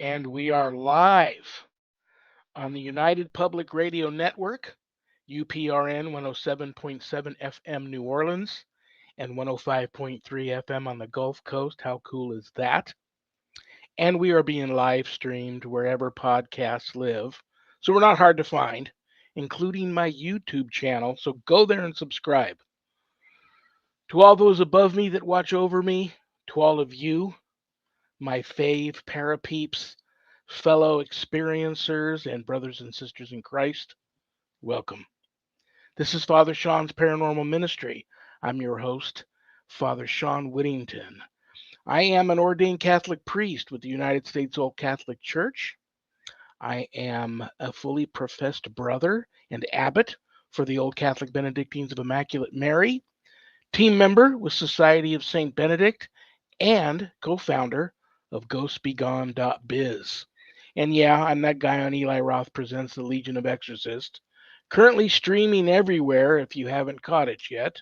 And we are live on the United Public Radio Network, UPRN 107.7 FM New Orleans and 105.3 FM on the Gulf Coast. How cool is that? And we are being live streamed wherever podcasts live. So we're not hard to find, including my YouTube channel. So go there and subscribe. To all those above me that watch over me, to all of you, my fave parapeeps, fellow experiencers, and brothers and sisters in Christ, welcome. This is Father Shawn's Paranormal Ministry. I'm your host, Father Shawn Whittington. I am an ordained Catholic priest with the United States Old Catholic Church. I am a fully professed brother and abbot for the Old Catholic Benedictines of Immaculate Mary, team member with Society of St. Benedict, and co-founder of GhostBeGone.biz. And yeah, I'm that guy on Eli Roth Presents The Legion of Exorcists, currently streaming everywhere if you haven't caught it yet.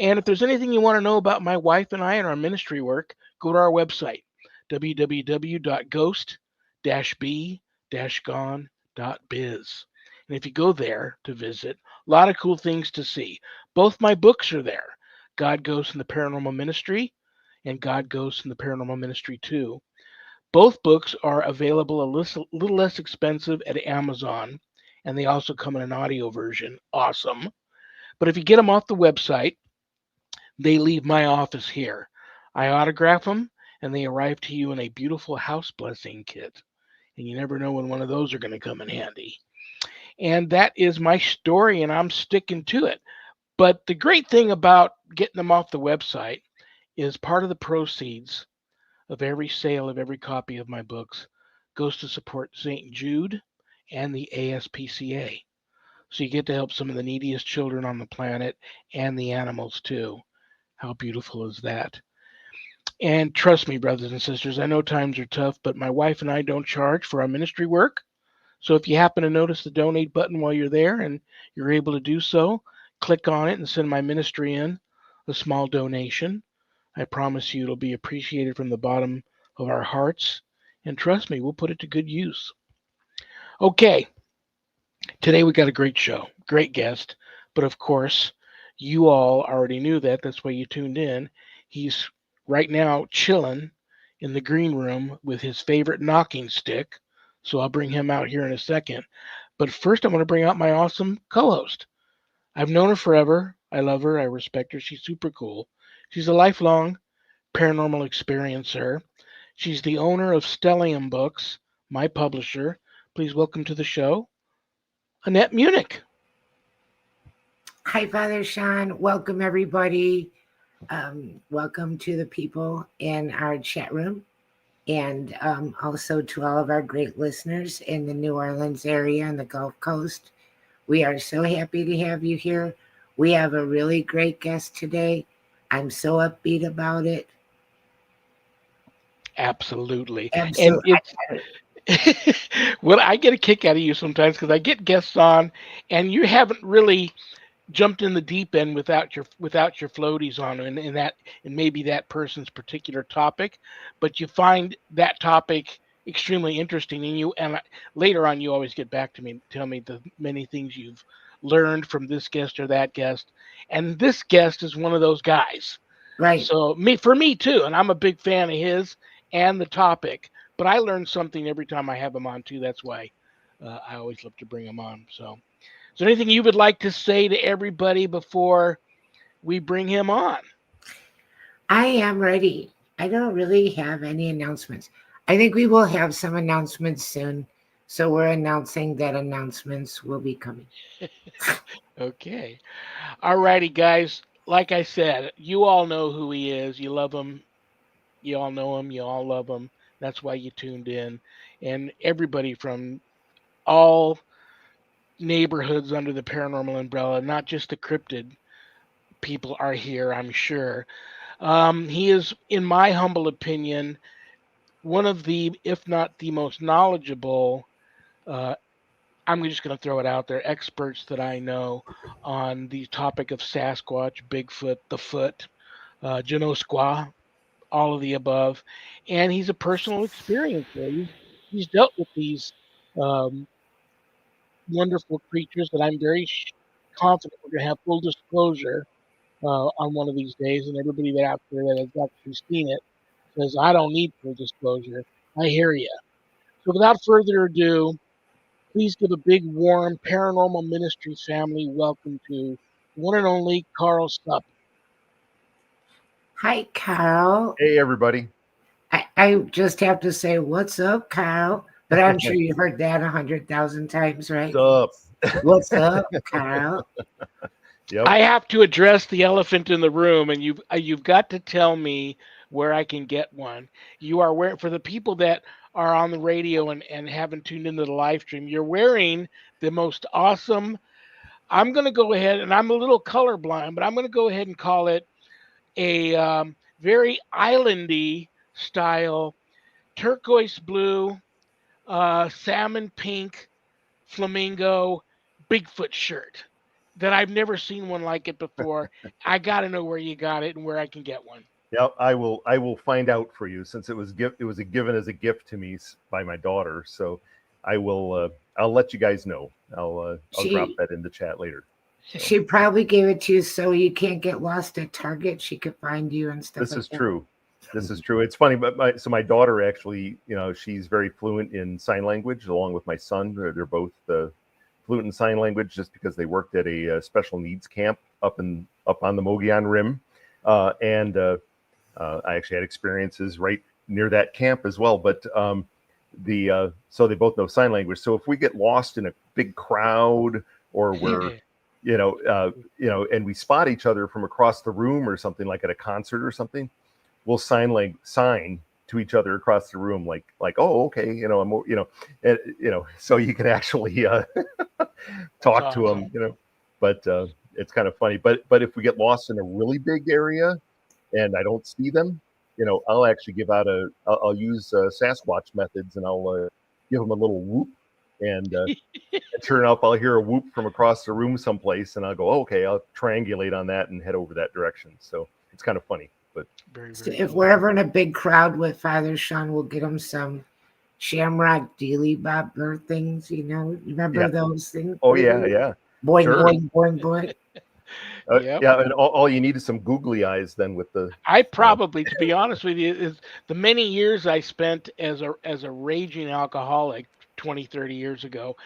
And if there's anything you want to know about my wife and I and our ministry work, go to our website, www.ghost-b-gone.biz. And if you go there to visit, a lot of cool things to see. Both my books are there, God, Ghosts, and the Paranormal Ministry, and God, Ghosts, and the Paranormal Ministry 2. Both books are available a little less expensive at Amazon, and they also come in an audio version. Awesome. But if you get them off the website, they leave my office here. I autograph them, and they arrive to you in a beautiful house blessing kit. And you never know when one of those are going to come in handy. And that is my story, and I'm sticking to it. But the great thing about getting them off the website is part of the proceeds of every sale of every copy of my books goes to support St. Jude and the ASPCA. So you get to help some of the neediest children on the planet and the animals too. How beautiful is that? And trust me, brothers and sisters, I know times are tough, but my wife and I don't charge for our ministry work. So if you happen to notice the donate button while you're there and you're able to do so, click on it and send my ministry in a small donation. I promise you it'll be appreciated from the bottom of our hearts. And trust me, we'll put it to good use. Okay, today we got a great show, great guest. But of course, you all already knew that. That's why you tuned in. He's right now chilling in the green room with his favorite knocking stick. So I'll bring him out here in a second. But first, I'm going to bring out my awesome co host. I've known her forever. I love her. I respect her. She's super cool. She's a lifelong paranormal experiencer. She's the owner of Stellium Books, my publisher. Please welcome to the show, Annette Munich. Hi, Father Shawn. Welcome, everybody. Welcome to the people in our chat room, and also to all of our great listeners in the New Orleans area and the Gulf Coast. We are so happy to have you here. We have a really great guest today. I'm so upbeat about it. Absolutely. And Absolutely. it's well, I get a kick out of you sometimes because I get guests on and you haven't really jumped in the deep end without your floaties on and maybe that person's particular topic, but you find that topic extremely interesting and later on you always get back to me and tell me the many things you've learned from this guest or that guest, and this guest is one of those guys. Right. So for me too, and I'm a big fan of his and the topic, but I learn something every time I have him on too. That's why I always love to bring him on. So is there anything you would like to say to everybody before we bring him on? I am ready. I don't really have any announcements. I think we will have some announcements soon. So we're announcing that announcements will be coming. Okay. All righty, guys. Like I said, you all know who he is. You love him. You all know him. You all love him. That's why you tuned in. And everybody from all neighborhoods under the paranormal umbrella, not just the cryptid people, are here, I'm sure. He is, in my humble opinion, one of the, if not the most knowledgeable, uh, I'm just going to throw it out there, experts that I know on the topic of Sasquatch, Bigfoot, the foot, Genosqua, all of the above, and he's a personal experiencer. He's dealt with these um, wonderful creatures that I'm very confident we're going to have full disclosure on one of these days, and everybody that out there that has actually seen it says, I don't need full disclosure. I hear you. So without further ado, please give a big, warm Paranormal Ministry family welcome to one and only Karl Sup. Hi, Carl. Hey, everybody. I just have to say, what's up, Carl? But I'm sure you've heard that 100,000 times, right? What's up? What's up, Carl? Yep. I have to address the elephant in the room, and you've got to tell me where I can get one. You are wearing, for the people that are on the radio and haven't tuned into the live stream, you're wearing the most awesome. I'm going to go ahead, and I'm a little colorblind, but I'm going to go ahead and call it a very islandy style turquoise blue, salmon pink, flamingo Bigfoot shirt that I've never seen one like it before. I got to know where you got it and where I can get one. Yeah, I will find out for you since it was given as a gift to me by my daughter. So I will I'll let you guys know. I'll drop that in the chat later. So. She probably gave it to you so you can't get lost at Target. She could find you and stuff. This is true. This is true. It's funny, but my daughter actually, she's very fluent in sign language, along with my son. They're both fluent in sign language, just because they worked at a special needs camp up on the Mogollon Rim, and I actually had experiences right near that camp as well. But so they both know sign language. So if we get lost in a big crowd, or we're and we spot each other from across the room or something, like at a concert or something, we'll sign to each other across the room, like, oh, okay, so you can actually talk to them, but it's kind of funny. But if we get lost in a really big area and I don't see them, I'll actually I'll use Sasquatch methods, and I'll give them a little whoop, and sure enough, I'll hear a whoop from across the room someplace, and I'll go, okay, I'll triangulate on that and head over that direction. So it's kind of funny. But so if we're ever in a big crowd with Father Shawn, we'll get him some shamrock dealy bopper things. Remember those things? Oh yeah. Boing, sure. Boing, boing, boing. Yep. Yeah, and all you need is some googly eyes then with the. I probably, to be honest with you, is the many years I spent as a raging alcoholic 20, 30 years ago.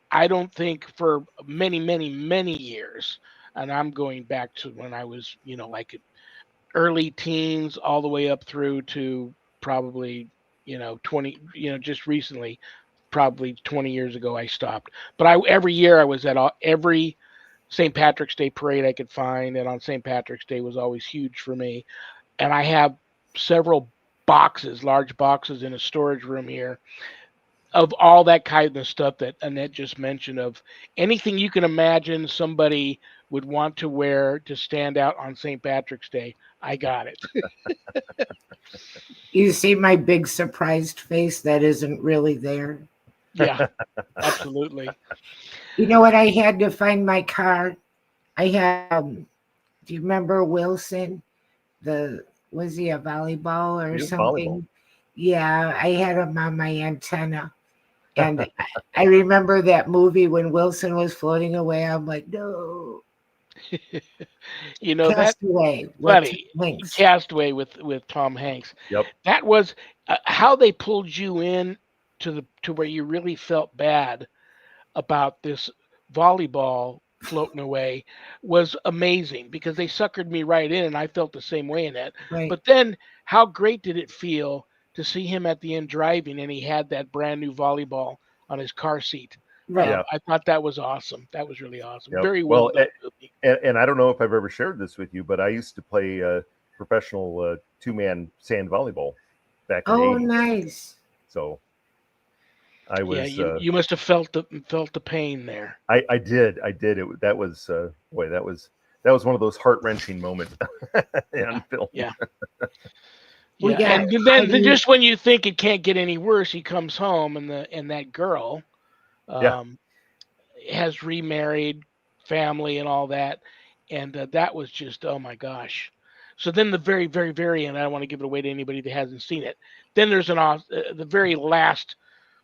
I don't think for many, many, many years, and I'm going back to when I was, like early teens all the way up through to probably 20, just recently, probably 20 years ago I stopped. But every year I was at every St. Patrick's Day parade I could find, and on St. Patrick's Day was always huge for me. And I have several large boxes in a storage room here of all that kind of stuff that Annette just mentioned, of anything you can imagine somebody would want to wear to stand out on St. Patrick's Day. I got it. You see my big surprised face that isn't really there? Yeah, absolutely. You know what? I had to find my car. I had, do you remember Wilson? Was he a volleyball or something? Volleyball. Yeah, I had him on my antenna. And I remember that movie when Wilson was floating away. I'm like, no. Castaway. Castaway with Tom Hanks. Yep. That was how they pulled you in to where you really felt bad about this volleyball floating away was amazing, because they suckered me right in, and I felt the same way in that. Right. But then how great did it feel to see him at the end driving, and he had that brand new volleyball on his car seat. Right. I thought that was awesome. That was really awesome. Yep. Very well done. And I don't know if I've ever shared this with you, but I used to play professional two-man sand volleyball back in the 80s. Oh, nice. So I was. Yeah, you must have felt the pain there. I did. That was one of those heart-wrenching moments on film. Yeah. Yeah, and then just when you think it can't get any worse, he comes home, and that girl has remarried, family and all that, and that was just, oh my gosh. So then the very, very, very end, I don't want to give it away to anybody that hasn't seen it. Then there's the very last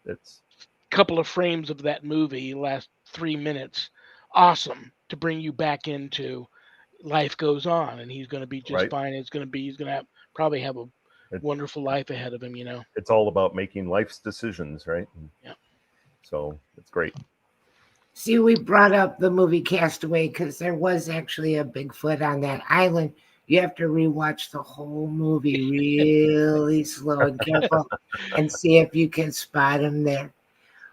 It's couple of frames of that movie, last 3 minutes, awesome to bring you back into life goes on, and he's going to be just right. fine. He's going to probably have a It, wonderful life ahead of him, you know. it's all about making life's decisions, right? Yeah. So it's great. See, we brought up the movie Castaway because there was actually a Bigfoot on that island. You have to rewatch the whole movie really slow and careful and see if you can spot him there.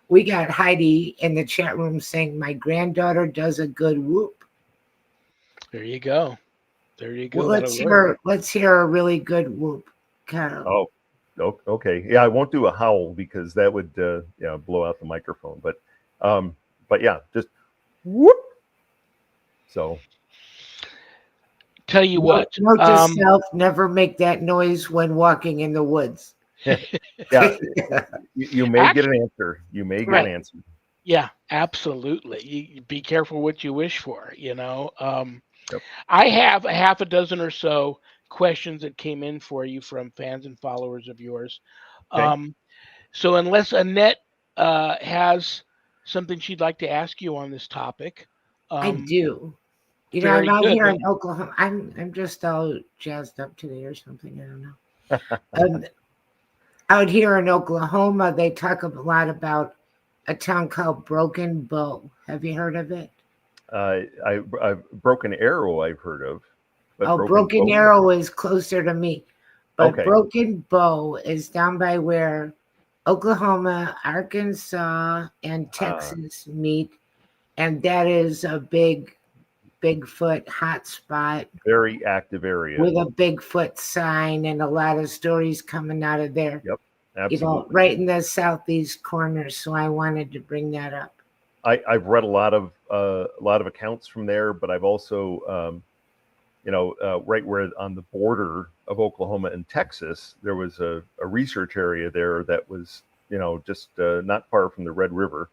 We got Heidi in the chat room saying, "My granddaughter does a good whoop." There you go. There you Well, go. That'll work. let's hear a really good whoop, Carl. Oh, okay. Yeah, I won't do a howl because that would blow out the microphone. But yeah, just whoop. So Tell you what. Note to self: never make that noise when walking in the woods. yeah, you may get an answer. You may get Right. an answer. Yeah, absolutely. You be careful what you wish for, you know. Yep. I have a half a dozen or so questions that came in for you from fans and followers of yours. Okay. So unless Annette has something she'd like to ask you on this topic, I do. You know, very I'm out good. here in Oklahoma. I'm just all jazzed up today or something. I don't know. Out here in Oklahoma, they talk a lot about a town called Broken Bow. Have you heard of it? I've Broken Arrow. I've heard of. But Broken Bow? Arrow is closer to me, but Okay. Broken Bow is down by where Oklahoma, Arkansas, and Texas meet, and that is a big Bigfoot hotspot. Very active area. With a Bigfoot sign and a lot of stories coming out of there. Yep, absolutely. You know, right in the southeast corner. So I wanted to bring that up. I've read a lot of accounts from there, but I've also, right where on the border of Oklahoma and Texas, there was a research area there that was, just not far from the Red River,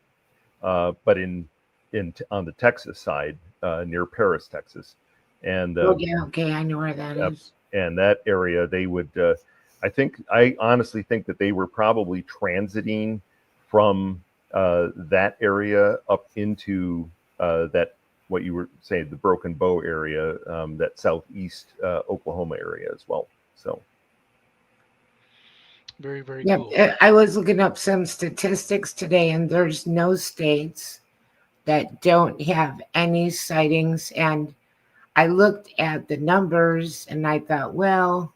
but on the Texas side, near Paris, Texas, and yeah, okay, I know where that is. And that area, they would, I honestly think that they were probably transiting from that area up into that, what you were saying, the Broken Bow area, that southeast Oklahoma area as well. So very, very yeah, cool. I was looking up some statistics today, and there's no states that don't have any sightings. And I looked at the numbers and I thought, well,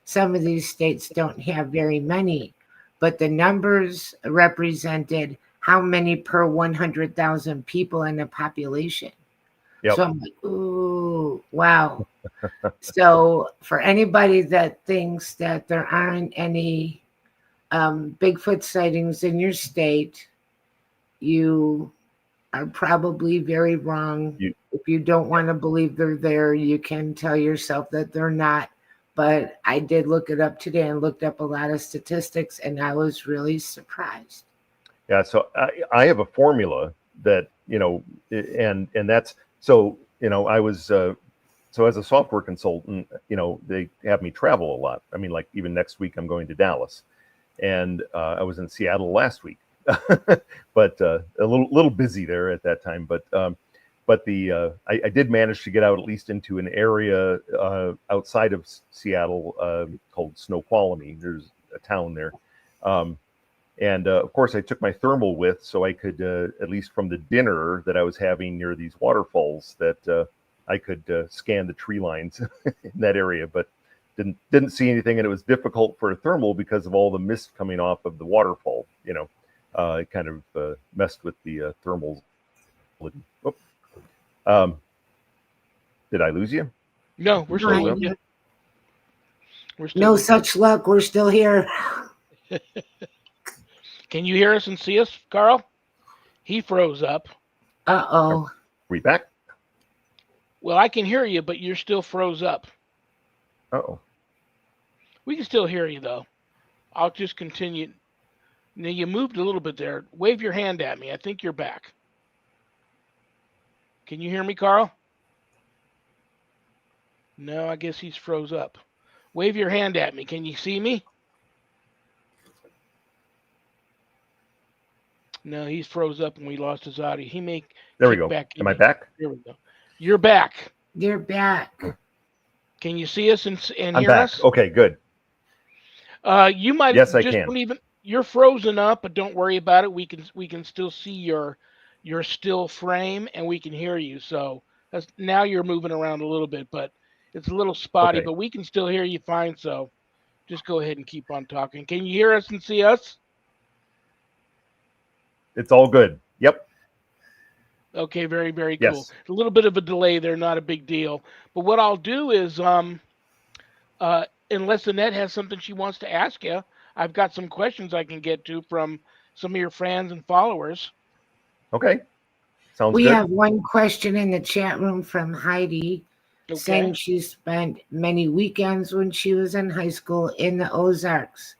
some of these states don't have very many, but the numbers represented how many per 100,000 people in the population. Yep. So I'm like, ooh, wow. So for anybody that thinks that there aren't any Bigfoot sightings in your state, you are probably very wrong. If you don't want to believe they're there, you can tell yourself that they're not. But I did look it up today and looked up a lot of statistics, and I was really surprised. Yeah, so I have a formula that, and that's, so, I was, so as a software consultant, they have me travel a lot. I mean, like even next week I'm going to Dallas, and I was in Seattle last week. But a little busy there at that time. But I did manage to get out at least into an area outside of Seattle called Snoqualmie. There's a town there, and of course I took my thermal with, so I could at least from the dinner that I was having near these waterfalls, that I could scan the tree lines in that area, but didn't see anything, and it was difficult for a thermal because of all the mist coming off of the waterfall. It kind of messed with the thermals. Did I lose you? No, we're still with you. No such luck. We're still here. Can you hear us and see us, Carl? He froze up. Uh-oh. Are we back? Well, I can hear you, but you're still froze up. Uh-oh. We can still hear you, though. I'll just continue. Now, you moved a little bit there. Wave your hand at me. I think you're back. Can you hear me, Carl? No, I guess he's froze up. Wave your hand at me. Can you see me? No, he's froze up and we lost his audio. He may There we kick go. back Am in I again. back? There we go. You're back. You're back. Can you see us and I'm hear back. us? Okay, good. You might Yes, I just can. don't even. You're frozen up, but don't worry about it. We can still see your still frame and we can hear you. So now you're moving around a little bit, but it's a little spotty. Okay. But we can still hear you fine. So just go ahead and keep on talking. Can you hear us and see us? It's all good. Yep. Okay, very, very cool. Yes. A little bit of a delay there, not a big deal. But what I'll do is, unless Annette has something she wants to ask you, I've got some questions I can get to from some of your fans and followers. Okay. Sounds We good. have one question in the chat room from Heidi saying Okay. she spent many weekends when she was in high school in the Ozarks.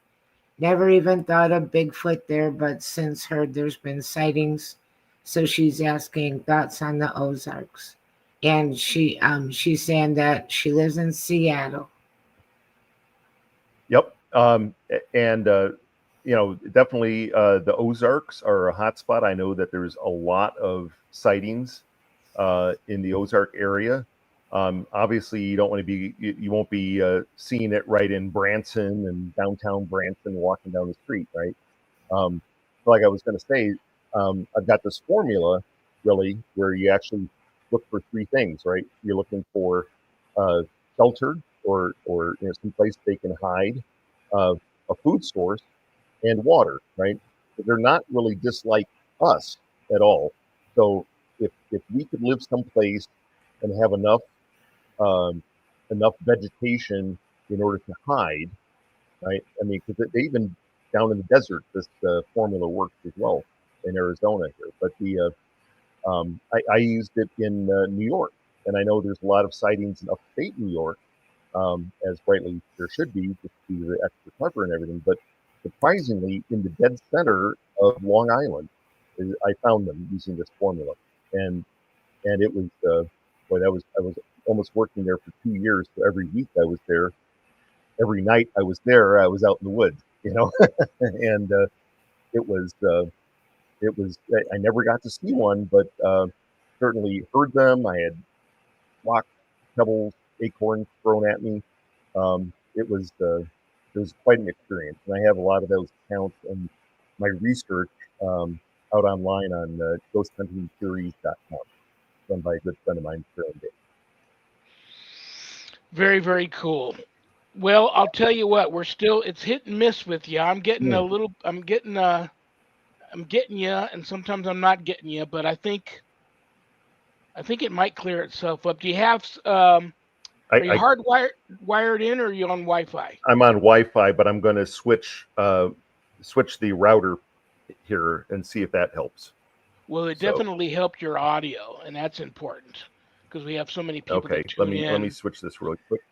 Never even thought of Bigfoot there, but since heard there's been sightings, so she's asking thoughts on the Ozarks. And she's saying that she lives in Seattle. Yep. And definitely the Ozarks are a hot spot. I know that there's a lot of sightings in the Ozark area. Obviously, you don't want to be, you won't be seeing it right in Branson and downtown Branson walking down the street, right? Like I was going to say, I've got this formula really where you actually look for three things, right? You're looking for uh, shelter or some place they can hide, uh, a food source, and water, right? But they're not really just like us at all. So if we could live someplace and have um, enough vegetation in order to hide, right? I mean, because they even down in the desert, this formula works as well in Arizona here. But I used it in New York, and I know there's a lot of sightings in upstate New York, as rightly there should be, just due to the extra cover and everything. But surprisingly, in the dead center of Long Island, I found them using this formula, and it was boy, that was I was almost working there for 2 years. So every week I was there, every night I was there, I was out in the woods, and it was I never got to see one, but certainly heard them. I had rocks, pebbles, acorns thrown at me. It was quite an experience, and I have a lot of those accounts and my research out online on ghosthuntingtheories.com, done by a good friend of mine, Shawn. Very, very cool. Well, I'll tell you what, it's hit and miss with you. I'm getting you, and sometimes I'm not getting you, but I think it might clear itself up. Do you have are you I hardwired wired in or are you on Wi-Fi? I'm on Wi-Fi, but I'm going to switch the router here and see if that helps. Well, it So definitely helped your audio, and that's important because we have so many people okay, that let tune me in. switch this really quick.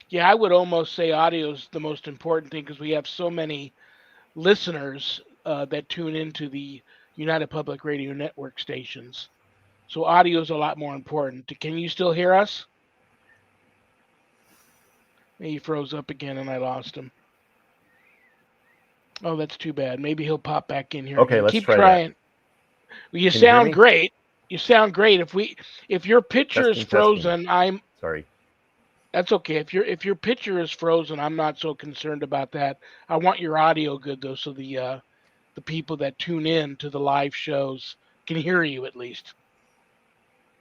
Yeah, I would almost say audio is the most important thing because we have so many listeners that tune into the United Public Radio Network stations. So audio is a lot more important. Can you still hear us? He froze up again and I lost him. Oh, that's too bad. Maybe he'll pop back in here Okay, again. let's Keep try that. trying. Well, you Can you hear sound me? great. You sound great. If your picture is Testing, testing. frozen, Sorry. that's okay. If your picture is frozen, I'm not so concerned about that. I want your audio good though, so the people that tune in to the live shows can hear you at least.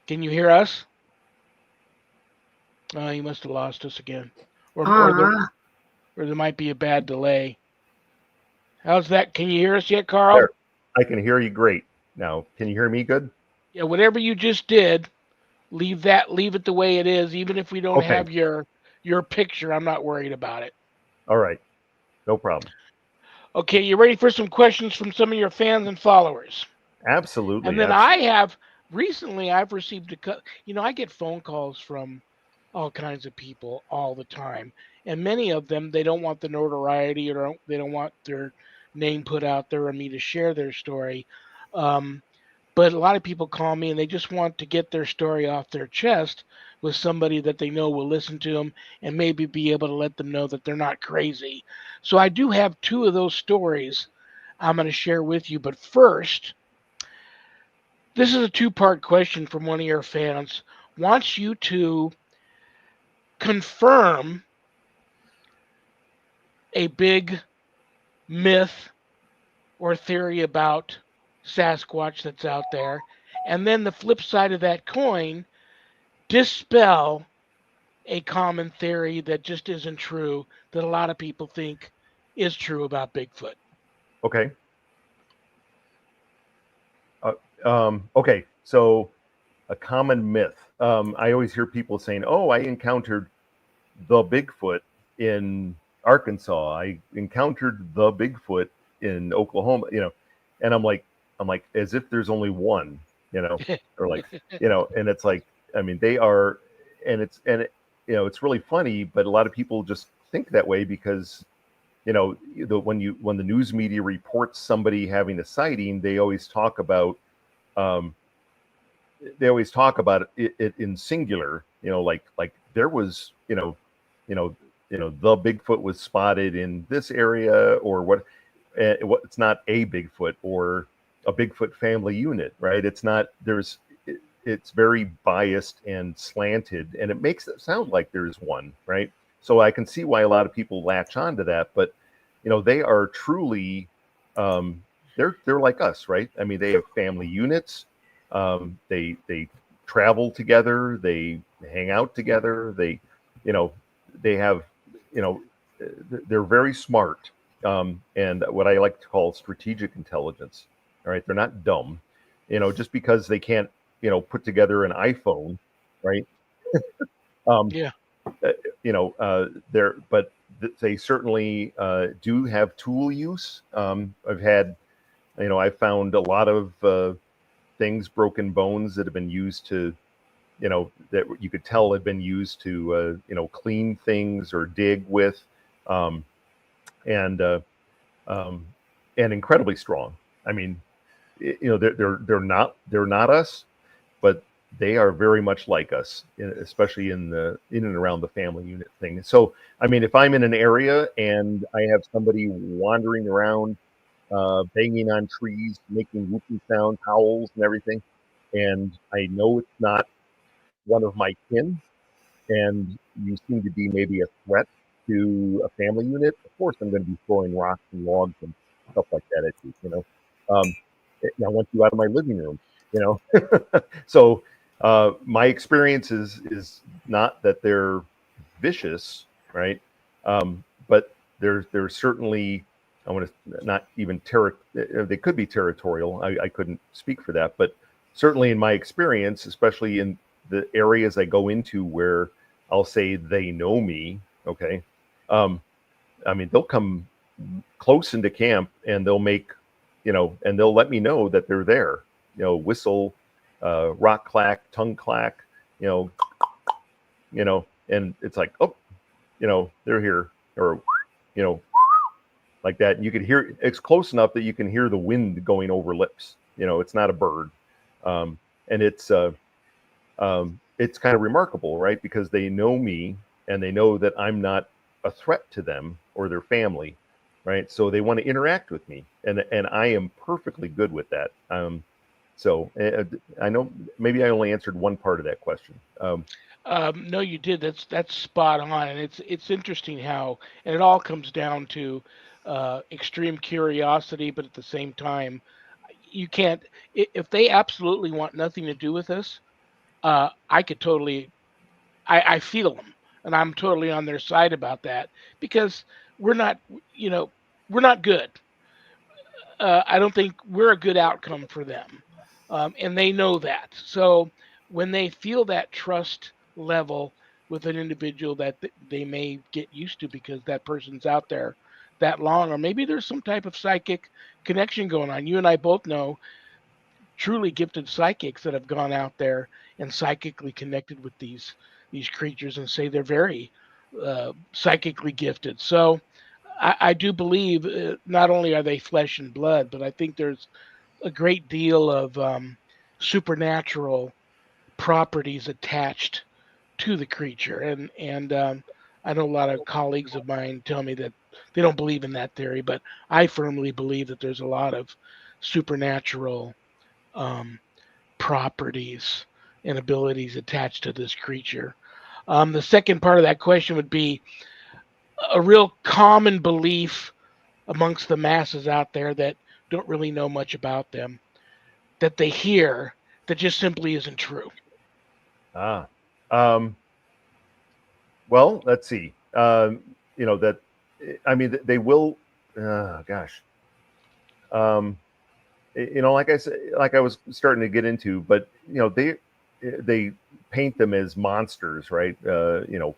Can you hear us? Oh, you must have lost us again, or or there Ah, or there might be a bad delay. How's that? Can you hear us yet, Carl? There. I can hear you great now. Can you hear me good? Yeah, whatever you just did, leave it the way it is. Even if we don't Okay. have your picture, I'm not worried about it. All right. No problem. Okay, you ready for some questions from some of your fans and followers? And Absolutely. then recently I've received I get phone calls from all kinds of people all the time. And many of them, they don't want the notoriety or they don't want their name put out there or me to share their story. Um, but a lot of people call me and they just want to get their story off their chest with somebody that they know will listen to them and maybe be able to let them know that they're not crazy. So I do have two of those stories I'm going to share with you. But first, this is a two-part question from one of your fans. Wants you to confirm a big myth or theory about Sasquatch that's out there. And then the flip side of that coin, dispel a common theory that just isn't true, that a lot of people think is true about Bigfoot. Okay. Okay. So a common myth. I always hear people saying, "Oh, I encountered the Bigfoot in Arkansas. I encountered the Bigfoot in Oklahoma." And I'm like, as if there's only one, or like, and it's like, I mean, they are, it's really funny, but a lot of people just think that way because, when the news media reports somebody having a sighting, they always talk about, um, it in singular, like there was, the Bigfoot was spotted in this area, or what. It's not a Bigfoot or a Bigfoot family unit, right? It's not. It's very biased and slanted, and it makes it sound like there's one, right? So I can see why a lot of people latch onto that, but they are truly, they're like us, right? I mean, they have family units. They travel together. They hang out together. You know, they have, they're very smart, and what I like to call strategic intelligence. All right, they're not dumb. Just because they can't, put together an iPhone, right? Um, Yeah. but they certainly do have tool use. I found a lot of things, broken bones that have been used to, that you could tell had been used to, clean things or dig with, um, and uh, and incredibly strong. I mean, they're not us, but they are very much like us, especially in and around the family unit thing. So, I mean, if I'm in an area and I have somebody wandering around, banging on trees, making whooping sounds, howls, and everything, and I know it's not one of my kin, and you seem to be maybe a threat to a family unit, of course I'm going to be throwing rocks and logs and stuff like that at you. Um, I want you out of my living room. You know, so my experience is not that they're vicious, right? But there's certainly, I want to not even they could be territorial. I couldn't speak for that, but certainly in my experience, especially in the areas I go into where I'll say they know me. Okay. I mean, they'll come close into camp and they'll make, and they'll let me know that they're there, whistle, rock clack, tongue clack, you know, and it's like, oh, they're here, or, like that. And you could hear, it's close enough that you can hear the wind going over lips. It's not a bird. And it's kind of remarkable, right? Because they know me and they know that I'm not a threat to them or their family, right? So they want to interact with me, and I am perfectly good with that. So I know maybe I only answered one part of that question. No, you did. That's spot on, and it's interesting how, and it all comes down to extreme curiosity, but at the same time, you can't. If they absolutely want nothing to do with us, I could totally. I feel them, and I'm totally on their side about that because we're not, you know, we're not good. I don't think we're a good outcome for them, and they know that. So when they feel that trust level with an individual that they may get used to because that person's out there that long, or maybe there's some type of psychic connection going on. You and I both know truly gifted psychics that have gone out there and psychically connected with these creatures and say they're very psychically gifted. So I do believe not only are they flesh and blood, but I think there's a great deal of supernatural properties attached to the creature. And I know a lot of colleagues of mine tell me that they don't believe in that theory, but I firmly believe that there's a lot of supernatural um, properties and abilities attached to this creature. The second part of that question would be a real common belief amongst the masses out there that don't really know much about them, that they hear that just simply isn't true. Ah, um, well, let's see. That I mean, they will. Gosh, um, like I said, like I was starting to get into, but they paint them as monsters, right?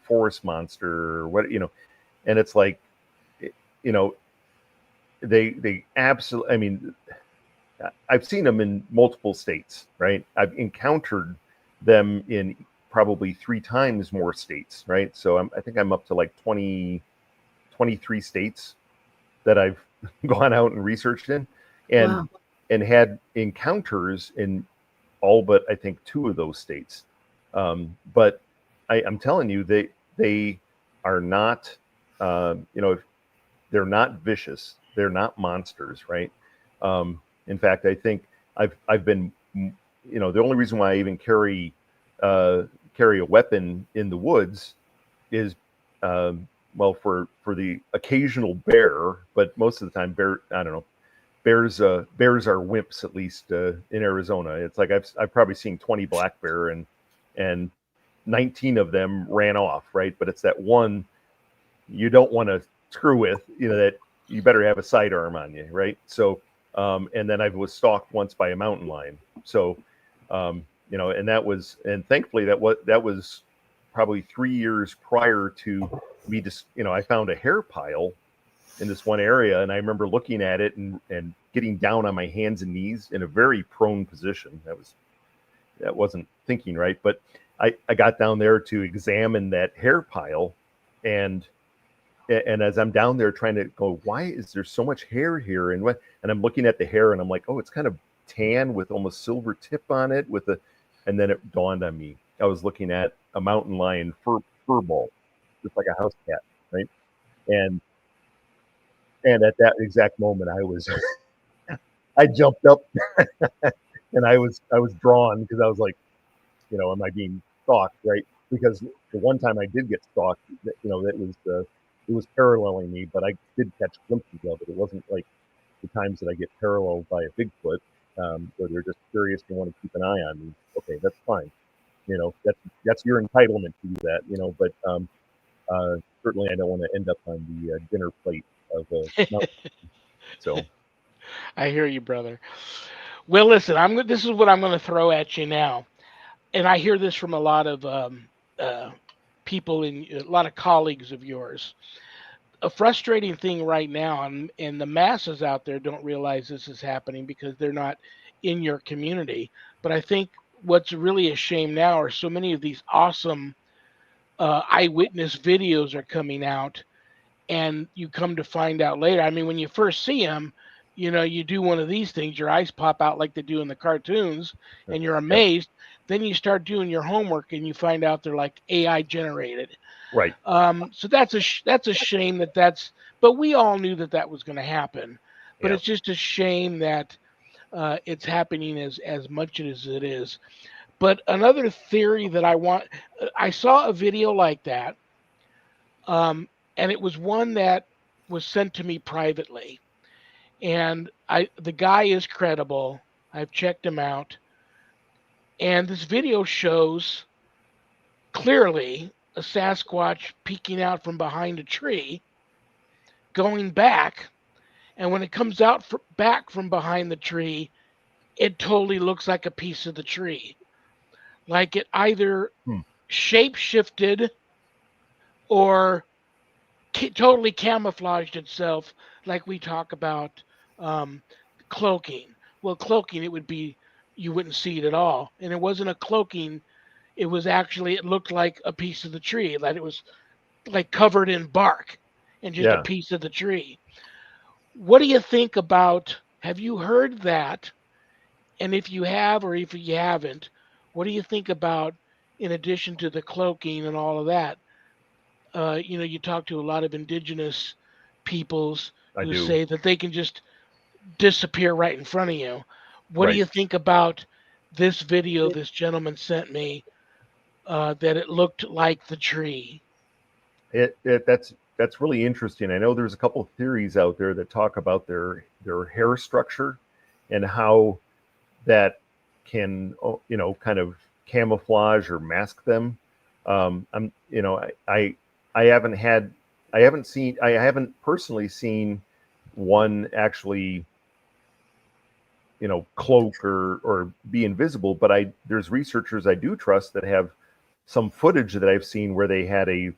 Forest monster, or what, and it's like, you know, they absolutely. I mean, I've seen them in multiple states, right? I've encountered them in probably 3 times more states, right? So I think I'm up to like 23 states that I've gone out and researched in, and Wow. and had encounters in all but I think 2 of those states. But I'm telling you, they are not, they're not vicious. They're not monsters, right? In fact, I think I've been, the only reason why I even carry a weapon in the woods is, well, for the occasional bear, but most of the time I don't know, bears are wimps, at least in Arizona. It's like I've probably seen 20 black bear, and 19 of them ran off, right? But it's that one you don't want to screw with, that you better have a sidearm on you, right? So, and then I was stalked once by a mountain lion. So, and thankfully that was probably 3 years prior to me. Just, I found a hair pile in this one area, and I remember looking at it and getting down on my hands and knees in a very prone position. That wasn't thinking right, but I got down there to examine that hair pile, and as I'm down there trying to go, why is there so much hair here? And I'm looking at the hair, and I'm like, oh, it's kind of tan with almost silver tip on it, and then it dawned on me. I was looking at a mountain lion fur ball, just like a house cat, right? And at that exact moment, I jumped up and I was drawn, because I was like, am I being stalked, right? Because the one time I did get stalked, it was paralleling me, but I did catch glimpses of it. It wasn't like the times that I get paralleled by a Bigfoot, where they're just curious and want to keep an eye on me. Okay, that's fine. That's your entitlement to do that. But certainly I don't want to end up on the dinner plate of a mountain. So I hear you, brother. Well, listen, this is what I'm going to throw at you now, and I hear this from a lot of people and a lot of colleagues of yours. A frustrating thing right now, and the masses out there don't realize this is happening because they're not in your community. But I think what's really a shame now are so many of these awesome eyewitness videos are coming out, and you come to find out later. I mean, when you first see them, you do one of these things, your eyes pop out like they do in the cartoons, and you're yeah, amazed. Then you start doing your homework, and you find out they're like AI generated. right. So that's a shame but we all knew that was going to happen. But Yeah. it's just a shame that it's happening as much as it is. But another theory that I saw a video like that, and it was one that was sent to me privately, and the guy is credible. I've checked him out, and this video shows clearly a Sasquatch peeking out from behind a tree, going back, and when it comes out back from behind the tree, it totally looks like a piece of the tree, like it either Hmm. shape shifted or totally camouflaged itself, like we talk about um, cloaking. Well, cloaking, it would be, you wouldn't see it at all, and it wasn't a cloaking. It looked like a piece of the tree, that it was like covered in bark and just a Yeah. piece of the tree. What do you think about? Have you heard that? And if you have, or if you haven't, what do you think about in addition to the cloaking and all of that, you talk to a lot of indigenous peoples I who do. say that they can just disappear right in front of you. What do Right. you think about this video this gentleman sent me, that it looked like the tree? That's really interesting. I know there's a couple of theories out there that talk about their hair structure and how that can kind of camouflage or mask them. I'm you know I haven't had I haven't personally seen one actually cloak or be invisible, but I there's researchers I do trust that have some footage that I've seen where they had a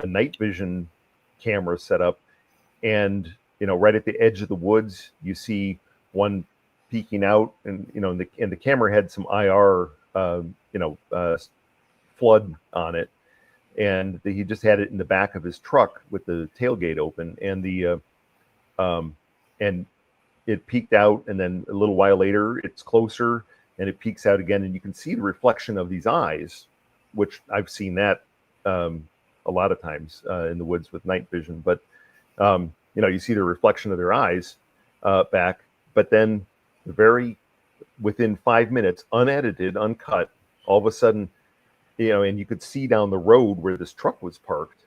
night vision camera set up, and right at the edge of the woods you see one peeking out, and the camera had some IR flood on it, and he just had it in the back of his truck with the tailgate open, and the and it peeked out, and then a little while later it's closer and it peeks out again, and you can see the reflection of these eyes, which I've seen that a lot of times in the woods with night vision. But you see the reflection of their eyes back, but then within 5 minutes, unedited, uncut, all of a sudden, and you could see down the road where this truck was parked,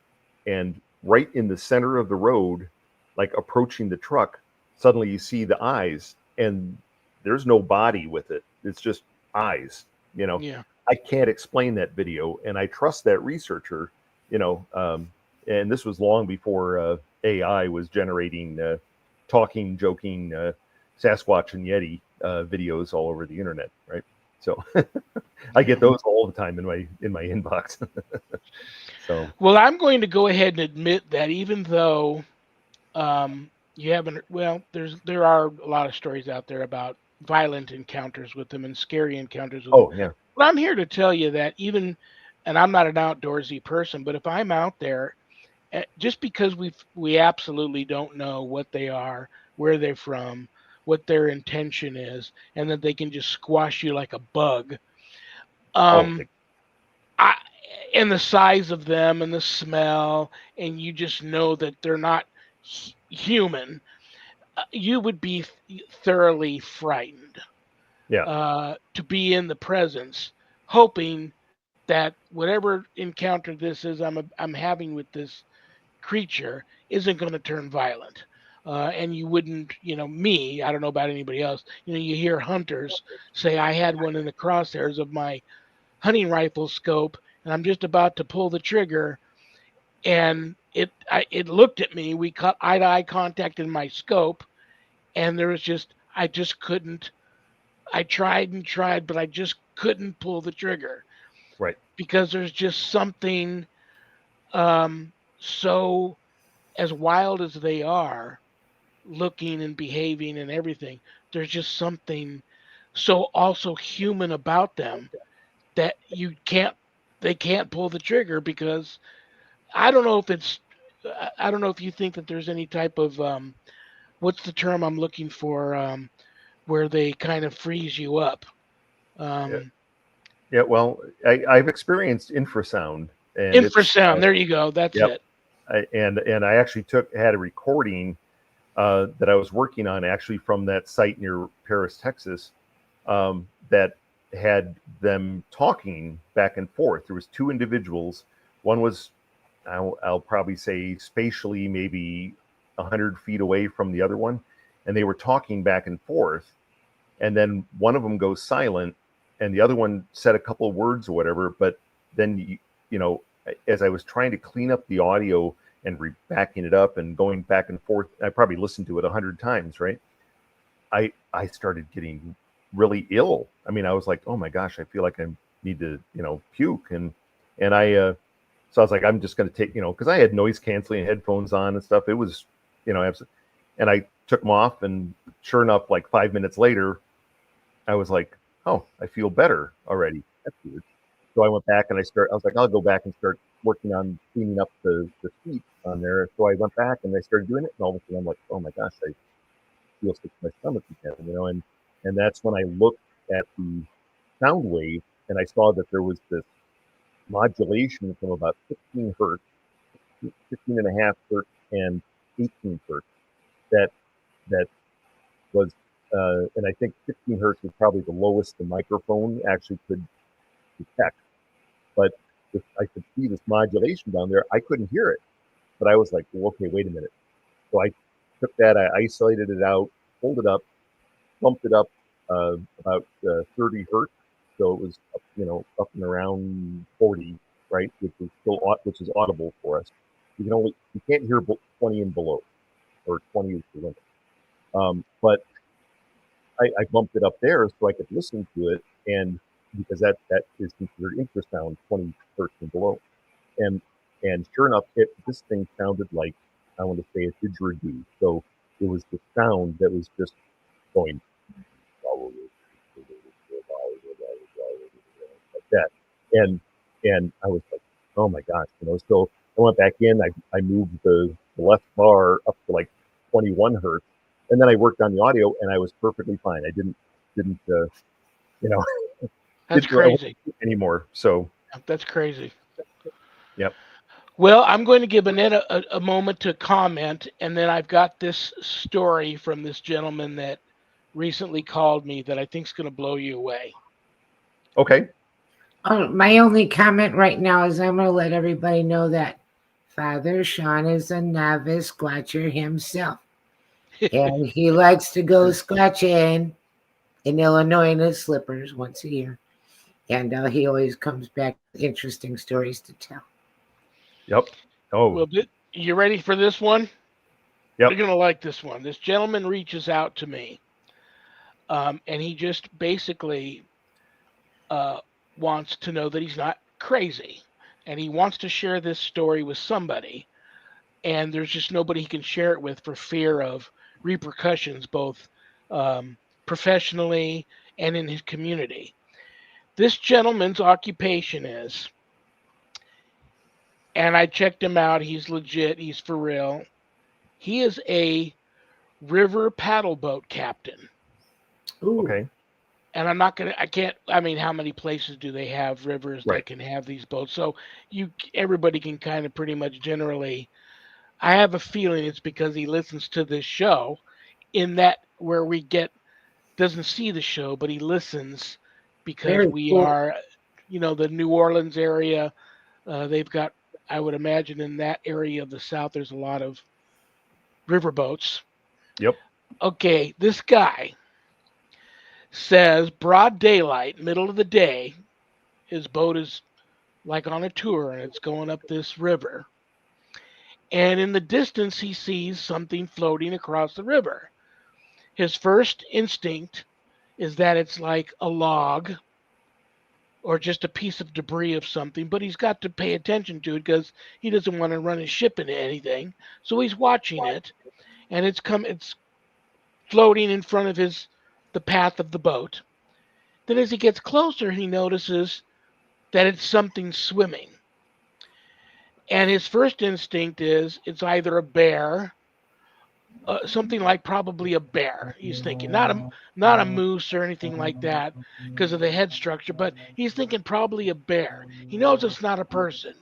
and right in the center of the road, like approaching the truck, suddenly you see the eyes, and there's no body with it. It's just eyes. Yeah. I can't explain that video, and I trust that researcher. And this was long before AI was generating talking, joking Sasquatch and Yeti videos all over the internet, right? So I get those all the time in my inbox. So Well, I'm going to go ahead and admit that even though you haven't, well, there are a lot of stories out there about violent encounters with them and scary encounters with them. oh yeah, But I'm here to tell you that even, and I'm not an outdoorsy person, but if I'm out there, just because we absolutely don't know what they are, where they're from, what their intention is, and that they can just squash you like a bug. oh Um, I, and the size of them and the smell, and you just know that they're not human. You would be thoroughly frightened yeah, to be in the presence, hoping that whatever encounter this is I'm having with this creature isn't going to turn violent. And you wouldn't, me, I don't know about anybody else, you hear hunters say, I had one in the crosshairs of my hunting rifle scope, and I'm just about to pull the trigger, and it looked at me. We caught eye to eye contact in my scope, and there was I just couldn't. I tried and tried, but I just couldn't pull the trigger right. because there's just something, so, as wild as they are, looking and behaving and everything, there's just something so also human about them that they can't pull the trigger because I don't know if it's I don't know if you think that there's any type of what's the term I'm looking for, where they kind of freeze you up. Yeah, Um, yeah. Well, I've experienced infrasound, and it's infrasound. There you go. That's yep. it. And I actually had a recording that I was working on, actually from that site near Paris, Texas, that had them talking back and forth. There was two individuals. One was, I'll probably say, spatially maybe 100 feet away from the other one, and they were talking back and forth. And then one of them goes silent, and the other one said a couple of words or whatever. But then as I was trying to clean up the audio and backing it up and going back and forth, I probably listened to it 100 times, right? I started getting really ill. I mean, I was like, oh my gosh, I feel like I need to puke, and I so I was like, I'm just going to take, because I had noise canceling headphones on and stuff. It was and I took them off, and sure enough, like 5 minutes later, I was like, oh, I feel better already. That's weird. So I went back and I was like, I'll go back and start working on cleaning up the seat on there. So I went back and I started doing it, and all of a sudden I'm like, oh my gosh, I feel sick to my stomach again, and that's when I looked at the sound wave, and I saw that there was this modulation from about 15 hertz, 15 and a half hertz, and 18 hertz that that was, and I think 15 hertz was probably the lowest the microphone actually could detect. But if I could see this modulation down there, I couldn't hear it. But I was like, well, okay, wait a minute. So I took that, I isolated it out, pulled it up, bumped it up about 30 hertz. So it was, up and around 40, right, which is audible for us. You can't hear 20 and below, or 20 is the limit. But I bumped it up there so I could listen to it, and because that is considered infrasound, 20 hertz and below, and sure enough, this thing sounded like, I want to say, a didgeridoo. So it was the sound that was just going like that, and I was like, oh my gosh, So I went back in, I moved the left bar up to like 21 hertz, and then I worked on the audio, and I was perfectly fine. I didn't That's crazy anymore. So that's crazy. Yep. Well, I'm going to give Annette a moment to comment, and then I've got this story from this gentleman that recently called me that I think is going to blow you away. Okay. My only comment right now is I'm going to let everybody know that Father Shawn is a novice squatcher himself. And he likes to go squatching in Illinois in his slippers once a year. And he always comes back with interesting stories to tell. Yep. Oh. Well, you ready for this one? Yep. You're going to like this one. This gentleman reaches out to me, and he just basically wants to know that he's not crazy. And he wants to share this story with somebody. And there's just nobody he can share it with for fear of repercussions, both professionally and in his community. This gentleman's occupation is, and I checked him out, he's legit, he's for real. He is a river paddle boat captain. Ooh. Okay. And how many places do they have rivers that can have these boats? So everybody can kind of pretty much generally, I have a feeling it's because he listens to this show in that where doesn't see the show, but he listens because Very we cool. are, the New Orleans area. They've got, I would imagine in that area of the South, there's a lot of river boats. Yep. Okay, this guy says broad daylight, middle of the day, his boat is like on a tour and it's going up this river. And in the distance, he sees something floating across the river. His first instinct is that it's like a log or just a piece of debris of something, but he's got to pay attention to it because he doesn't want to run his ship into anything. So he's watching it, and it's floating in front of the path of the boat. Then as he gets closer, he notices that it's something swimming. And his first instinct is it's either a bear, something like probably a bear. He's thinking not a moose or anything like that because of the head structure, but he's thinking probably a bear. He knows it's not a person,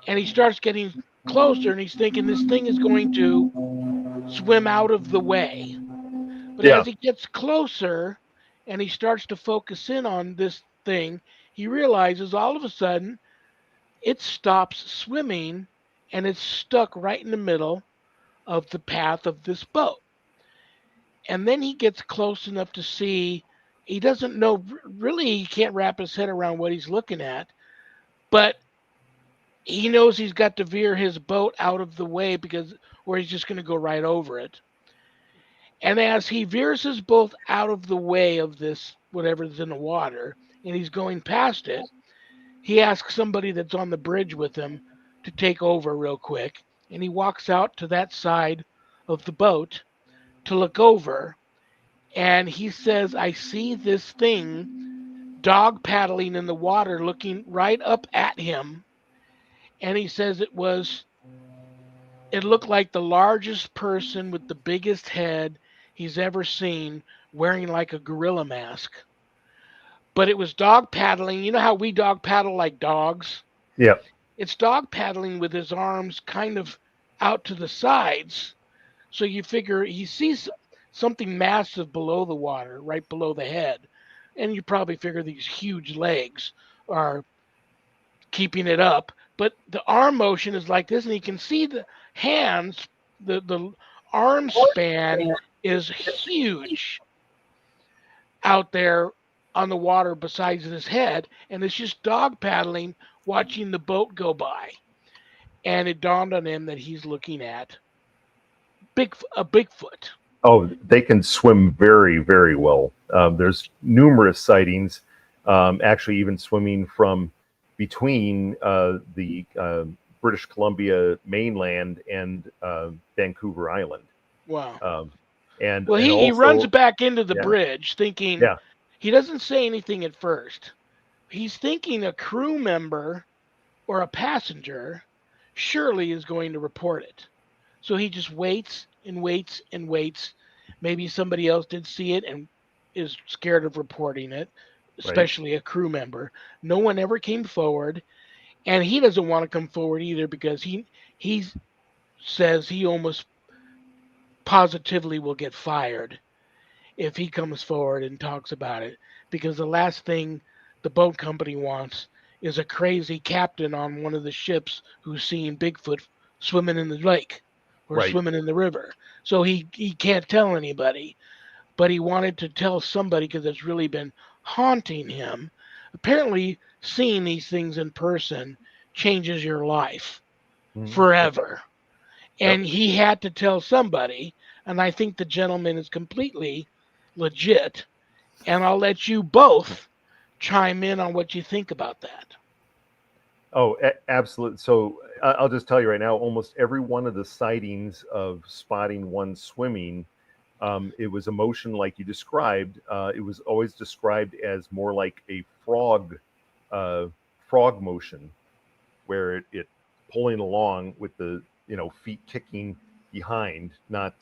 and he starts getting closer, and he's thinking this thing is going to swim out of the way. But as he gets closer, and he starts to focus in on this thing, he realizes all of a sudden it stops swimming, and it's stuck right in the middle of the path of this boat. And then he gets close enough to see, he doesn't know, really, he can't wrap his head around what he's looking at, but he knows he's got to veer his boat out of the way or he's just going to go right over it. And as he veers his boat out of the way of this, whatever's in the water, and he's going past it, he asks somebody that's on the bridge with him to take over real quick. And he walks out to that side of the boat to look over. And he says, I see this thing dog paddling in the water looking right up at him. And he says it looked like the largest person with the biggest head he's ever seen wearing like a gorilla mask. but it was dog paddling. You know how we dog paddle like dogs? Yeah. It's dog paddling with his arms kind of out to the sides. So you figure he sees something massive below the water, right below the head. And you probably figure these huge legs are keeping it up. But the arm motion is like this, and you can see the hands, the arm span is huge out there on the water besides his head. And it's just dog paddling, watching the boat go by. And it dawned on him that he's looking at a Bigfoot. Oh, they can swim very, very well. There's numerous sightings, actually, even swimming from between the British Columbia mainland and Vancouver Island. Wow. And He runs also, back into the yeah, bridge thinking, yeah, he doesn't say anything at first. He's thinking a crew member or a passenger surely is going to report it. So he just waits and waits and waits. Maybe somebody else did see it and is scared of reporting it, right, especially a crew member. No one ever came forward, and he doesn't want to come forward either because he says he almost positively will get fired if he comes forward and talks about it, because the last thing the boat company wants is a crazy captain on one of the ships who's seeing Bigfoot swimming in the lake or right. swimming in the river. So he can't tell anybody, but he wanted to tell somebody because it's really been haunting him. Apparently, seeing these things in person changes your life Mhm. forever. Yep. And he had to tell somebody, and I think the gentleman is completely legit. And I'll let you both chime in on what you think about that. Oh, absolutely. So I'll just tell you right now, almost every one of the sightings of spotting one swimming, it was a motion like you described. It was always described as more like a uh, frog motion, where it pulling along with the feet kicking behind, not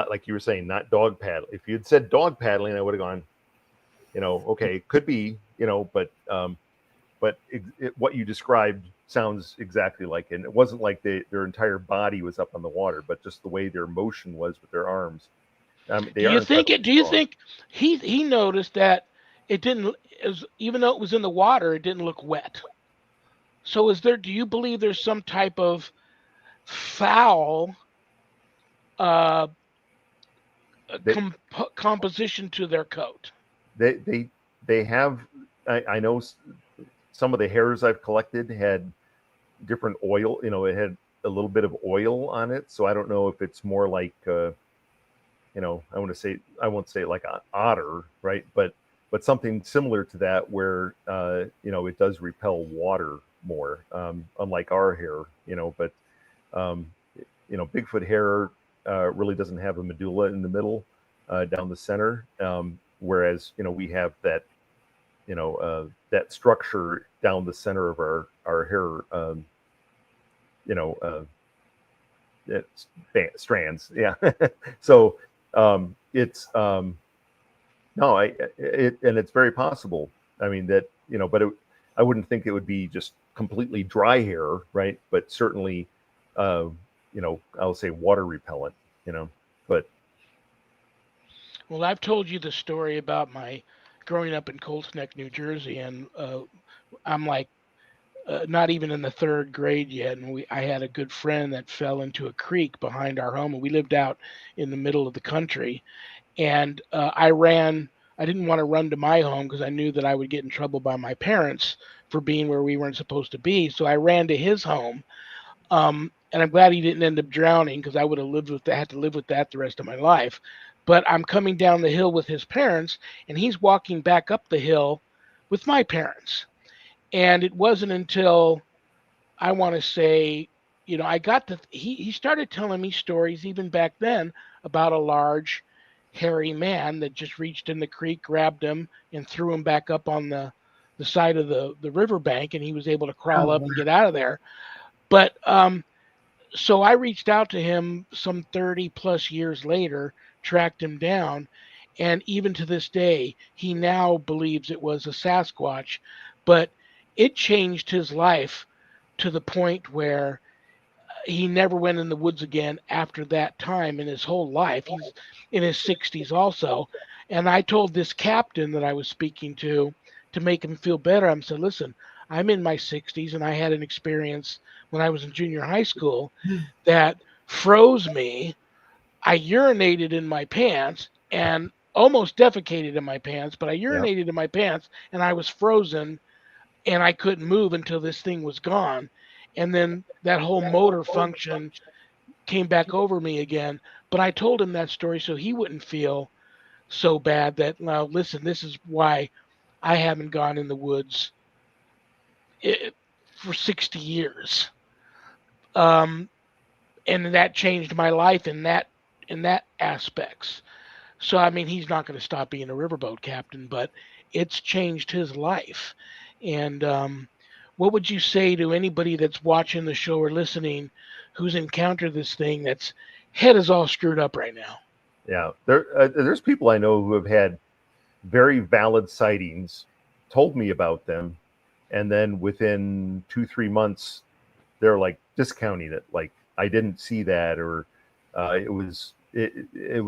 like you were saying, not dog paddle. If you had said dog paddling, I would have gone, okay, could be, but what you described sounds exactly like it. And it wasn't like their entire body was up on the water, but just the way their motion was with their arms. They are incredibly Do you strong. think he noticed that it didn't, even though it was in the water, it didn't look wet? So do you believe there's some type of foul uh, They composition to their coat? they they, they have. I know some of the hairs I've collected had different oil. It had a little bit of oil on it, so I don't know if it's more like I won't say like an otter, right? But something similar to that, where it does repel water more, unlike our hair, But um, Bigfoot hair really doesn't have a medulla in the middle, down the center, whereas we have that structure down the center of our hair, you know, uh, strands. Yeah. So it's no, and it's very possible. I mean but I wouldn't think it would be just completely dry hair, right? But certainly, I'll say water repellent, but Well, I've told you the story about my growing up in Colts Neck, New Jersey, and I'm like not even in the third grade yet, and I had a good friend that fell into a creek behind our home, and we lived out in the middle of the country, and I ran. I didn't want to run to my home because I knew that I would get in trouble by my parents for being where we weren't supposed to be. So I ran to his home, and I'm glad he didn't end up drowning because I would have had to live with that the rest of my life. But I'm coming down the hill with his parents, and he's walking back up the hill with my parents. And it wasn't until I want to say, I got he started telling me stories even back then about a large, hairy man that just reached in the creek, grabbed him, and threw him back up on the side of the riverbank, and he was able to crawl up Oh, and get out of there. But so I reached out to him some 30 plus years later, tracked him down, And even to this day, he now believes it was a Sasquatch, but it changed his life to the point where he never went in the woods again after that time in his whole life. He's in his 60s also. And I told this captain that I was speaking to make him feel better. I said, listen, I'm in my 60s and I had an experience when I was in junior high school that froze me. I urinated in my pants and almost defecated in my pants, but I Yeah. urinated in my pants and I was frozen and I couldn't move until this thing was gone. And then that whole motor function came back over me again. But I told him that story so he wouldn't feel so bad that, now, listen, this is why I haven't gone in the woods for 60 years. Um, and that changed my life in that aspects. So I mean, he's not going to stop being a riverboat captain, but it's changed his life. And what would you say to anybody that's watching the show or listening who's encountered this thing that's head is all screwed up right now? Yeah. There's people I know who have had very valid sightings, told me about them, and then within 2-3 months, they're like discounting it. Like, I didn't see that, or it was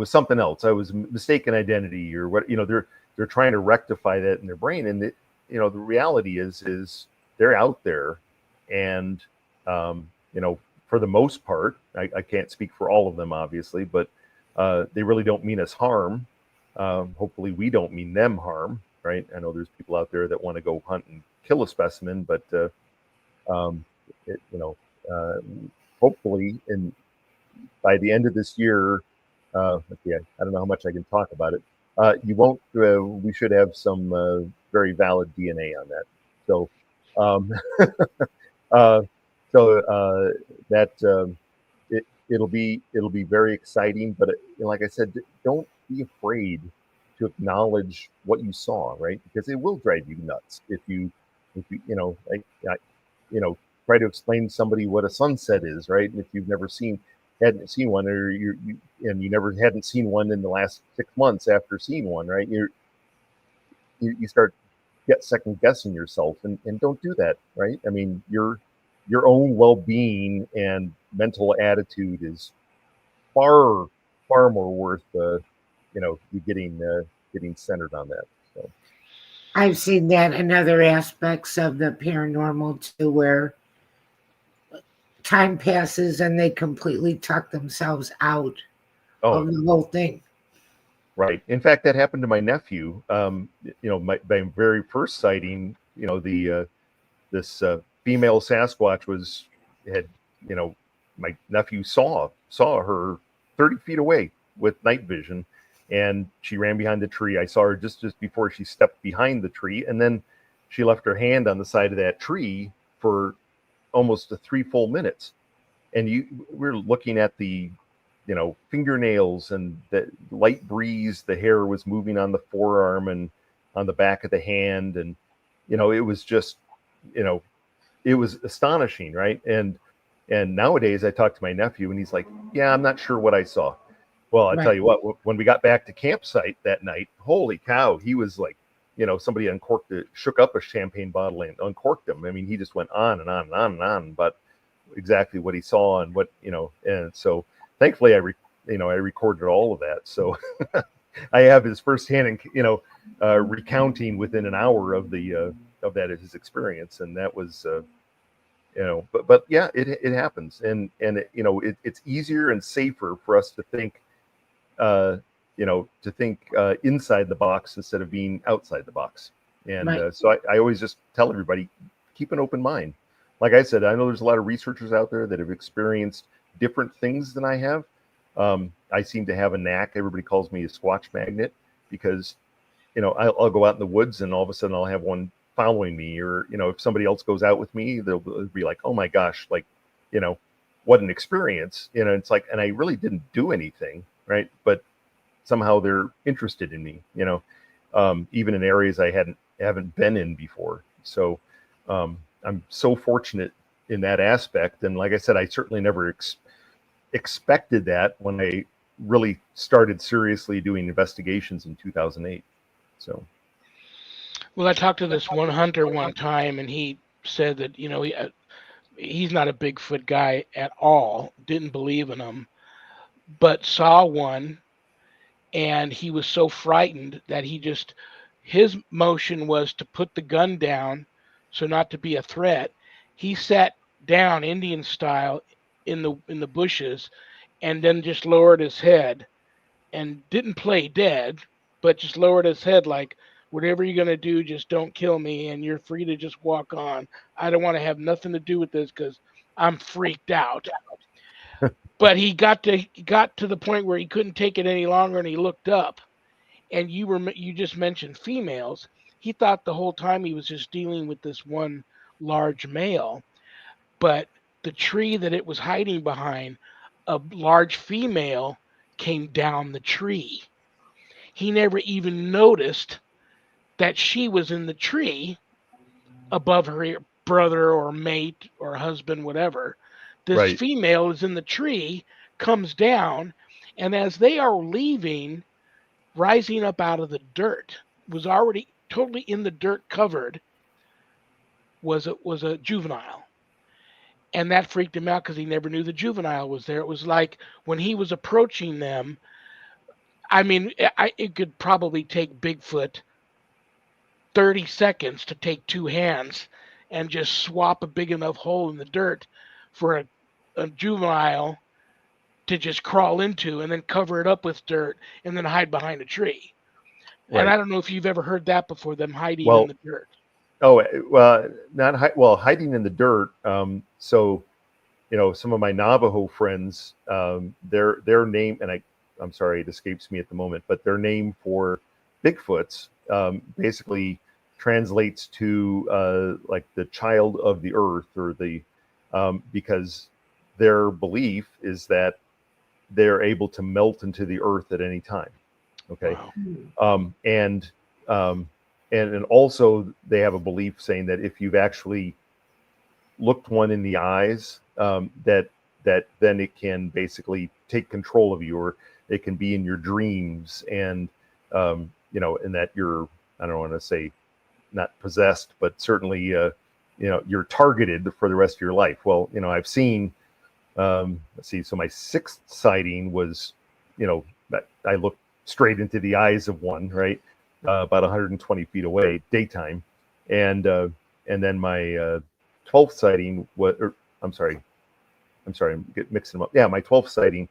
something else. I was mistaken identity, or what. They're trying to rectify that in their brain, and the reality is they're out there, and for the most part, I can't speak for all of them, obviously, but they really don't mean us harm. Hopefully, we don't mean them harm, right? I know there's people out there that want to go hunt and kill a specimen, but um, it, you know, uh, hopefully, by the end of this year, okay, I don't know how much I can talk about it. You won't. We should have some very valid DNA on that. So, um, uh, that it'll be very exciting. But like I said, don't be afraid to acknowledge what you saw, right? Because it will drive you nuts if you try to explain to somebody what a sunset is, right? And if you've never hadn't seen one, or you never hadn't seen one in the last 6 months after seeing one, right? You start get second guessing yourself, and don't do that, right? I mean, your own well-being and mental attitude is far more worth you getting centered on that. So I've seen that in other aspects of the paranormal too, where time passes and they completely tuck themselves out oh, of the whole thing. right. In fact, that happened to my nephew. My very first sighting, the this female Sasquatch had, my nephew saw her 30 feet away with night vision, and she ran behind the tree. I saw her just before she stepped behind the tree, and then she left her hand on the side of that tree for almost 3 full minutes. And we're looking at the fingernails and the light breeze. The hair was moving on the forearm and on the back of the hand, and it was just you know it was astonishing, right? And nowadays I talk to my nephew and he's like, yeah, I'm not sure what I saw. Well, I tell Right. you what, when we got back to campsite that night, holy cow, he was like, somebody shook up a champagne bottle and uncorked him. I mean, he just went on and on and on and on, but exactly what he saw and and so thankfully I recorded all of that. So I have his firsthand, recounting within an hour of his experience, and that was, but yeah, it happens, and it's easier and safer for us to think, inside the box instead of being outside the box. And Right. so I always just tell everybody, keep an open mind. Like I said, I know there's a lot of researchers out there that have experienced different things than I have. I seem to have a knack. Everybody calls me a Squatch magnet because, I'll go out in the woods and all of a sudden I'll have one following me, or, if somebody else goes out with me, they'll be like, oh my gosh, like, what an experience. It's like, and I really didn't do anything, right? But somehow they're interested in me, even in areas I haven't been in before. So I'm so fortunate in that aspect. And like I said, I certainly never expected that when I, really started seriously doing investigations in 2008. So, Well, I talked to this one hunter one time, and he said that he's not a Bigfoot guy at all. Didn't believe in them, but saw one, and he was so frightened that his motion was to put the gun down, so not to be a threat. He sat down Indian style in the bushes, and then just lowered his head and didn't play dead, but just lowered his head like, whatever you're gonna do, just don't kill me, and you're free to just walk on. I don't want to have nothing to do with this because I'm freaked out. But he got to the point where he couldn't take it any longer, and he looked up. And you just mentioned females. He thought the whole time he was just dealing with this one large male, but the tree that it was hiding behind, a large female came down the tree. He never even noticed that she was in the tree above her brother or mate or husband, whatever. This right, female is in the tree, comes down, and as they are leaving, rising up out of the dirt, was already totally in the dirt covered, was a juvenile. And that freaked him out because he never knew the juvenile was there. It was like when he was approaching them. I mean, it could probably take Bigfoot 30 seconds to take two hands and just swap a big enough hole in the dirt for a juvenile to just crawl into and then cover it up with dirt and then hide behind a tree. And right. I don't know if you've ever heard that before, them hiding in Well, the dirt. oh, well, not well, hiding in the dirt. So, some of my Navajo friends, their name, and I'm sorry, it escapes me at the moment, but their name for Bigfoots basically translates to like the child of the earth, or the because their belief is that they're able to melt into the earth at any time. Okay, Wow. um, and um, and also they have a belief saying that if you've actually looked one in the eyes, that then it can basically take control of you, or it can be in your dreams, and and that you're, I don't want to say not possessed, but certainly you're targeted for the rest of your life. Well, I've seen, let's see, so my sixth sighting was, that I looked straight into the eyes of one, right, about 120 feet away, daytime, and then my 12th sighting was, I'm sorry, I'm mixing them up. Yeah, my 12th sighting,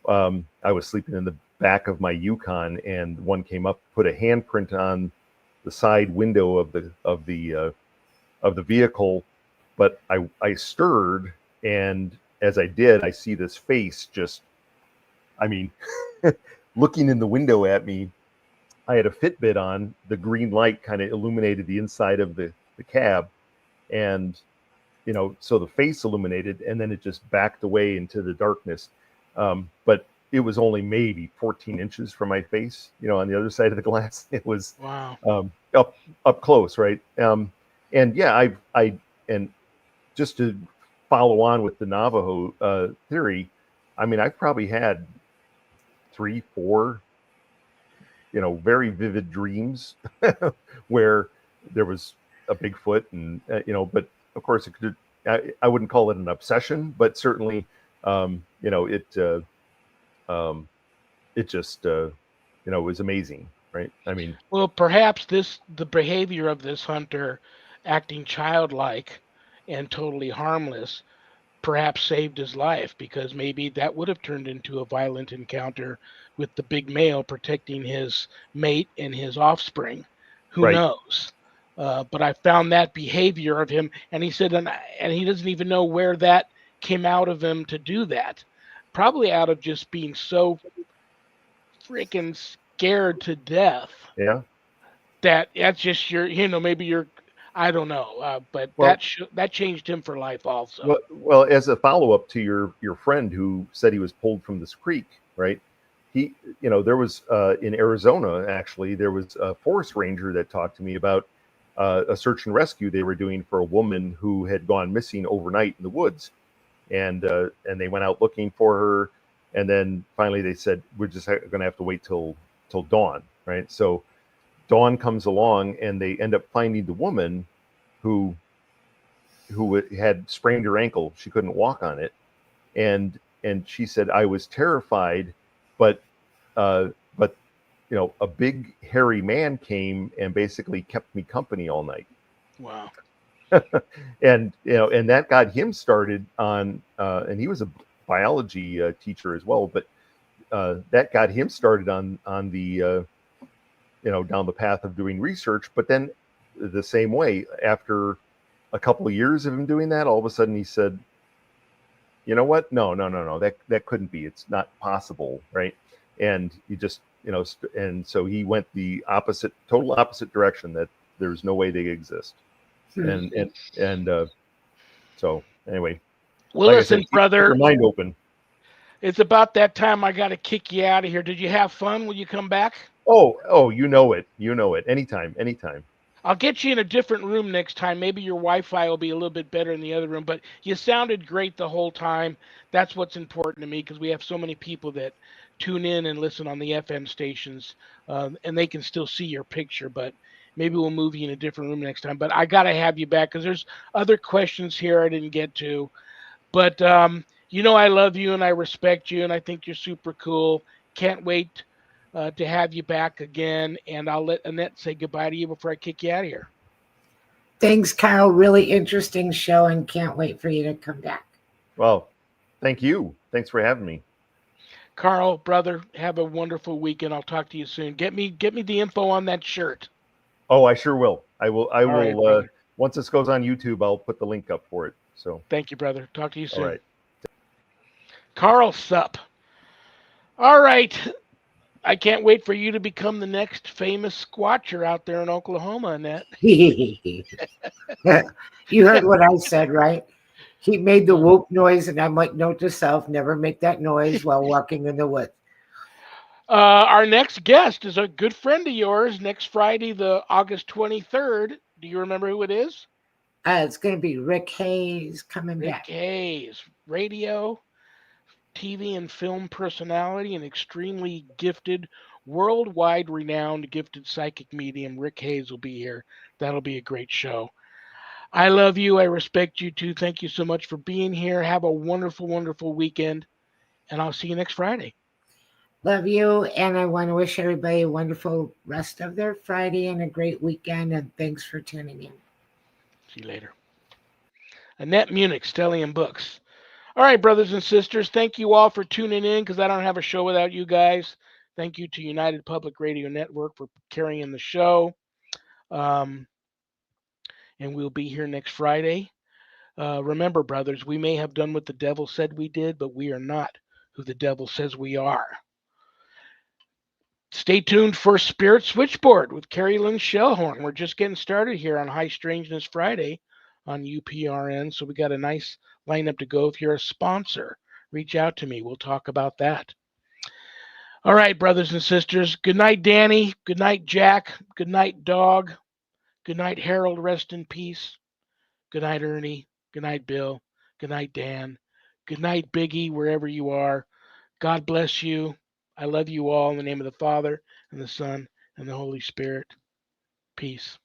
I was sleeping in the back of my Yukon, and one came up, put a handprint on the side window of the vehicle, but I stirred, and as I did, I see this face just, I mean, looking in the window at me. I had a Fitbit on. The green light kind of illuminated the inside of the cab, and so the face illuminated, and then it just backed away into the darkness. But it was only maybe 14 inches from my face, on the other side of the glass. It was Wow. up close, right? And yeah, and just to follow on with the Navajo theory, I mean, I've probably had 3, 4, very vivid dreams where there was a Bigfoot, and but of course it could. I wouldn't call it an obsession, but certainly, it just was amazing, right? I mean, Well, perhaps the behavior of this hunter, acting childlike and totally harmless, perhaps saved his life, because maybe that would have turned into a violent encounter with the big male protecting his mate and his offspring. Who right, knows? But I found that behavior of him, and he said, and he doesn't even know where that came out of him to do that. Probably out of just being so freaking scared to death yeah. that's just maybe you're, I don't know, but Well, that changed him for life also. well, as a follow up to your friend who said he was pulled from this creek, right? He, there was in Arizona, actually, there was a forest ranger that talked to me about a search and rescue they were doing for a woman who had gone missing overnight in the woods, and they went out looking for her. And then finally they said, we're just going to have to wait till dawn, right? So dawn comes along, and they end up finding the woman who had sprained her ankle. She couldn't walk on it, and she said, I was terrified, but but a big hairy man came and basically kept me company all night. Wow. And and that got him started on, and he was a biology teacher as well, but that got him started on the down the path of doing research. But then the same way, after a couple of years of him doing that, all of a sudden he said, you know what, no, that couldn't be, it's not possible, right? And he just and so he went the total opposite direction, that there's no way they exist. And so anyway, Well, like I listen, said, keep brother, your mind open. it's about that time. I got to kick you out of here. Did you have fun? Will you come back? Oh, you know it. Anytime. I'll get you in a different room next time. Maybe your Wi-Fi will be a little bit better in the other room, but you sounded great the whole time. That's what's important to me, because we have so many people that tune in and listen on the FM stations, and they can still see your picture. But maybe we'll move you in a different room next time. But I got to have you back, because there's other questions here I didn't get to. But I love you and I respect you, and I think you're super cool. Can't wait to have you back again. And I'll let Annette say goodbye to you before I kick you out of here. Thanks, Kyle. Really interesting show, and can't wait for you to come back. Well, thank you. Thanks for having me. Karl, brother, have a wonderful weekend. I'll talk to you soon. Get me the info on that shirt. Oh, I sure will. I will. Right, once this goes on YouTube, I'll put the link up for it. So thank you, brother. Talk to you soon. all right. Karl Sup. All right. I can't wait for you to become the next famous squatcher out there in Oklahoma, Annette. You heard what I said, right? He made the whoop noise, and I'm like, note to self, never make that noise while walking in the woods. Our next guest is a good friend of yours. Next Friday, the August 23rd. Do you remember who it is? It's going to be Rick Hayes coming Rick back. Hayes, radio, TV, and film personality, and extremely gifted, worldwide renowned, gifted psychic medium. Rick Hayes will be here. That'll be a great show. I love you. I respect you too. Thank you so much for being here. Have a wonderful, wonderful weekend, and I'll see you next Friday. Love you, and I want to wish everybody a wonderful rest of their Friday and a great weekend, and thanks for tuning in. See you later. Annette Munich, Stellium Books. All right, brothers and sisters, thank you all for tuning in, because I don't have a show without you guys. Thank you to United Public Radio Network for carrying the show. And we'll be here next Friday. Remember, brothers, we may have done what the devil said we did, but we are not who the devil says we are. Stay tuned for Spirit Switchboard with Carrie Lynn Shellhorn. We're just getting started here on High Strangeness Friday on UPRN, so we got a nice lineup to go. If you're a sponsor, reach out to me. We'll talk about that. All right, brothers and sisters. Good night, Danny. Good night, Jack. Good night, Dog. Good night, Harold. Rest in peace. Good night, Ernie. Good night, Bill. Good night, Dan. Good night, Biggie, wherever you are. God bless you. I love you all in the name of the Father and the Son and the Holy Spirit. Peace.